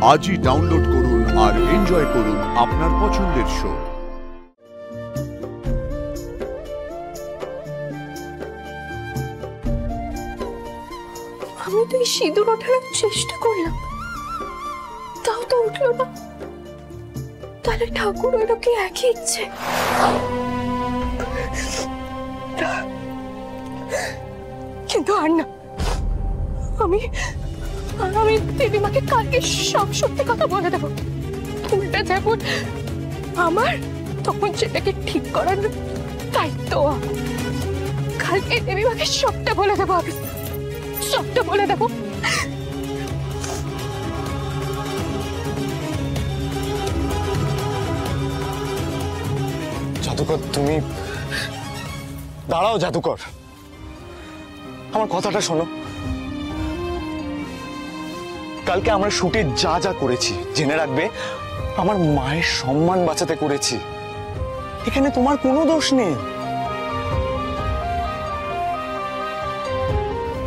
আজই ডাউনলোড করুন আর এনজয় করুন আপনার পছন্দের শো। আমি তো এই সিঁদুর ওঠানোর চেষ্টা করলাম, তাও তো উঠলো না। তাহলে ঠাকুর ওই কি একই ইচ্ছে? কিন্তু আর না, আমি আমি দিদিমাকে কালকে সব সত্যি কথা বলে দেবো। উল্টা যেমন আমার, তখন সেটাকে ঠিক করার দায়িত্ব। কালকে দিদিমাকে সবটা বলে দেবো, আমি সবটা বলে দেবো। জাদুকর, তুমি দাঁড়াও। জাদুকর, আমার কথাটা শোনো। কালকে আমরা শুটে যা যা করেছি জেনে রাখবে, আমার মায়ের সম্মান বাঁচাতে করেছি। এখানে তোমার কোনো দোষ নেই।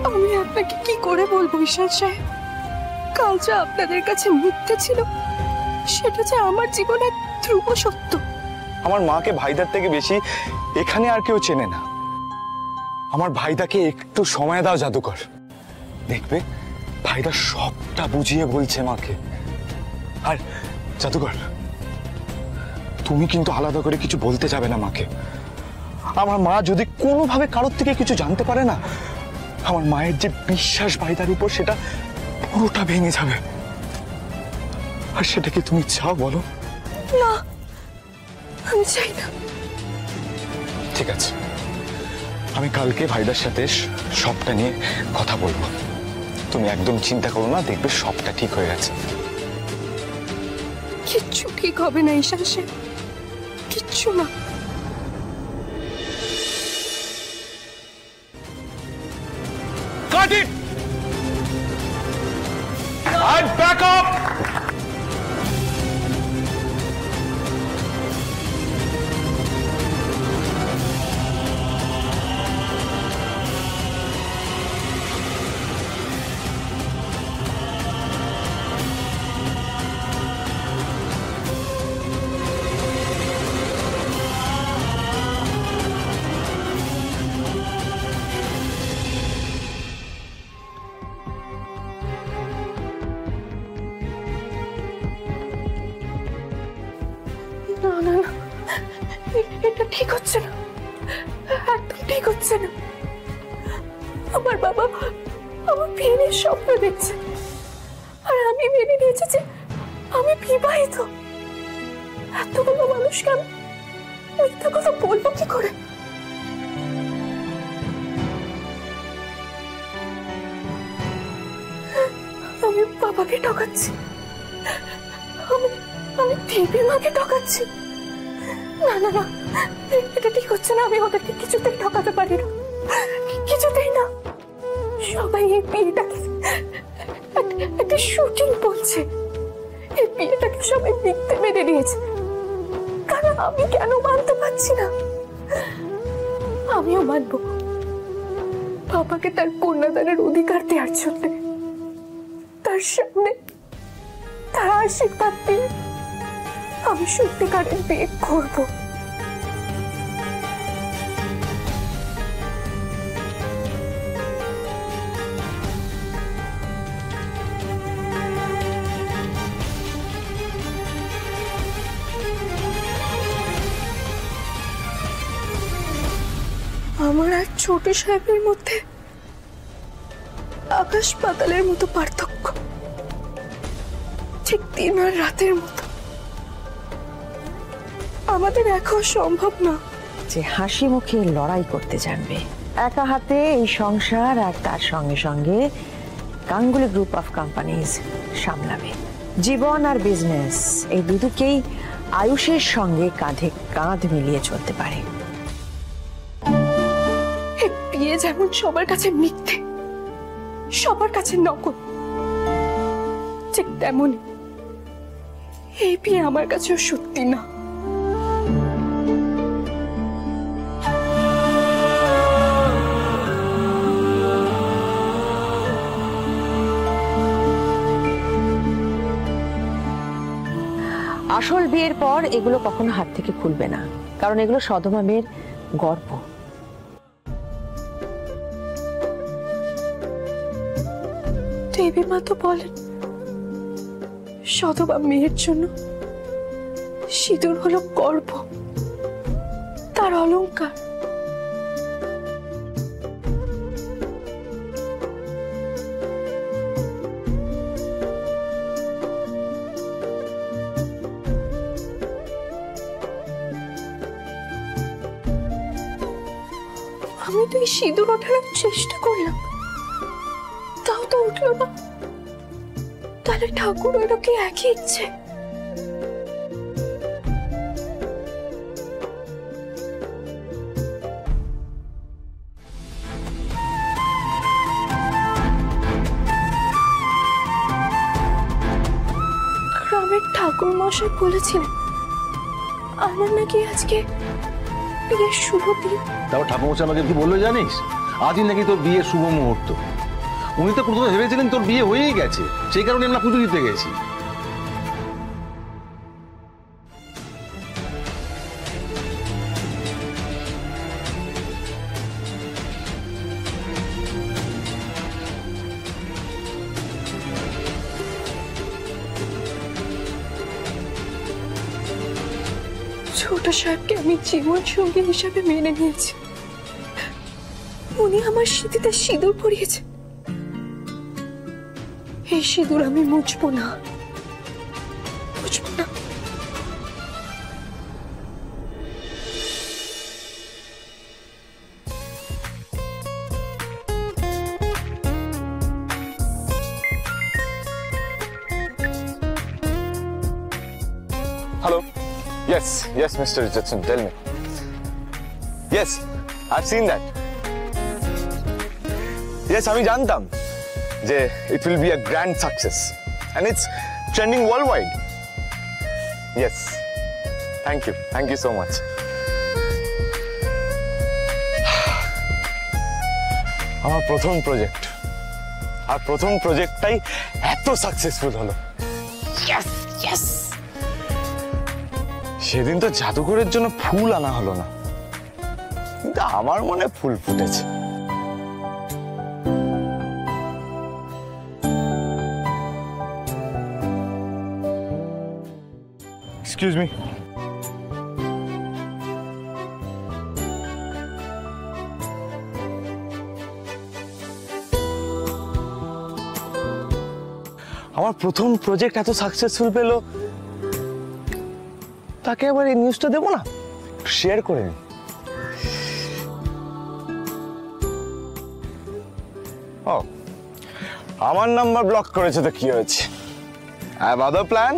আমি আপনাকে কি করে বলবো ঈশান সাহেব, কাল যা আপনাদের কাছে মিথ্যে ছিল সেটা যে আমার জীবনের ধ্রুব সত্য। আমার মাকে ভাইদার থেকে বেশি এখানে আর কেউ চেনে না। আমার ভাইদাকে একটু সময় দাও জাদুকর, দেখবে ভাইদা সবটা বুঝিয়ে বলছে মাকে। আর জাদুকর, তুমি কিন্তু আলাদা করে কিছু বলতে যাবে না মাকে। আমার মা যদি কোনোভাবে কারোর থেকে কিছু জানতে পারে না, আমার মায়ের যে বিশ্বাস ভাইদার উপর, সেটা পুরোটা ভেঙে যাবে। আর সেটা কি তুমি চাও বলো? না, আমি চাই না। ঠিক আছে, আমি কালকে ভাইদার সাথে সবটা নিয়ে কথা বলবো। তুমি একদম চিন্তা করো না, দেখবে সবটা ঠিক হয়ে গেছে। কিচ্ছু ঠিক হবে না ঈশান সাহেব, কিচ্ছু না। Cut it! And back up! না না না, এটা ঠিক হচ্ছে না, একদম ঠিক হচ্ছে না। আমার বাবা আমার বিয়ের স্বপ্ন দেখছে, আর আমি মেনে নিয়েছি যে আমি বিবাহিত। এতগুলো মানুষকে আমি মিথ্যা কথা বলবো কি করে? আমি বাবাকে ঠকাচ্ছি, আমি দেবী মাকে ঠকাচ্ছি। না না না, এটা ঠিক হচ্ছে না। আমি ওদেরকে কিছুতেই ঠকাতে পারি না, কিছুতেই না। সবাই এই বিয়েটাকে একটা শুটিং বলছে, এই বিয়েটাকে সবাই মিথ্যে মেনে নিয়েছে। কারণ আমি কেন মানতে পারছি না? আমিও মানবো বাবাকে তার কন্যাদানের অধিকার দেওয়ার জন্য। তার সামনে তার আশীর্বাদ দিয়ে আমি সত্যিকারের বিয়ে করবো। আমার আর ছোট সাহেবের মধ্যে আকাশ পাতালের মতো পার্থক্য, ঠিক দিন আর রাতের মতো। আমাদের এখন সম্ভব না যে হাসি মুখে লড়াই করতে জানবে, একা হাতে এই সংসার আর তার সঙ্গে সঙ্গে গাঙ্গুলি গ্রুপ অফ কোম্পানিজ সামলাবে। জীবন আর বিজনেস এই দুদিকেই আয়ুষের সঙ্গে কাঁধে কাঁধ মিলিয়ে চলতে পারে। বিয়ে যেমন সবার কাছে মিথ্যে, সবার কাছে নকল, ঠিক তেমনই এই বিয়ে আমার কাছেও সত্যি না। আসল বিয়ের পর এগুলো কখনো হাত থেকে খুলবে না, কারণ এগুলো সধবা মেয়ের গর্ব। দেবী মা তো বলেন সধবা মেয়ের জন্য সিঁদুর হলো গর্ব, তার অলংকার। আমি তো এই সিঁদুর ওঠানোর চেষ্টা করলাম, তাও তো উঠলো না। তাহলে ঠাকুর এরও কি একই ইচ্ছে? গ্রামের ঠাকুর মশাই বলেছিলেন আমার নাকি আজকে বিয়ের শুভ দিন। তারপর ঠাকুরমশাই আমাকে কি বললো জানিস? আজই নাকি তোর বিয়ের শুভ মুহূর্ত। উনি তো প্রথমে ভেবেছিলেন তোর বিয়ে হয়েই গেছে, সেই কারণে আমরা পুজো দিতে গেছি। ছোট সাহেবকে আমি জীবন সঙ্গী হিসাবে মেনে নিয়েছি। উনি আমার স্মৃতিতে সিঁদুর পরিয়েছে। এই সিঁদুর আমি মুছবো না, মুছবো না। Hello. Yes, yes, Mr. Richardson, tell me. Yes, I've seen that. Yes, আমি জানতাম যে it will be a grand success and it's trending worldwide. Yes, thank you so much. আমার প্রথম প্রজেক্ট, আর প্রথম প্রজেক্টটাই এত সাকসেসফুল হলো। Yes, yes. সেদিন তো জাদুঘরের জন্য ফুল আনা হলো না, কিন্তু আমার মনে ফুল ফুটেছে। Excuse me. আমার প্রথম প্রজেক্ট এত সাকসেসফুল পেলো, তাকে আবার এই নিউজটা দেবো না, শেয়ার করে নিন। ও, আমার নাম্বার ব্লক করেছে তো কি হয়েছে? I have other plan.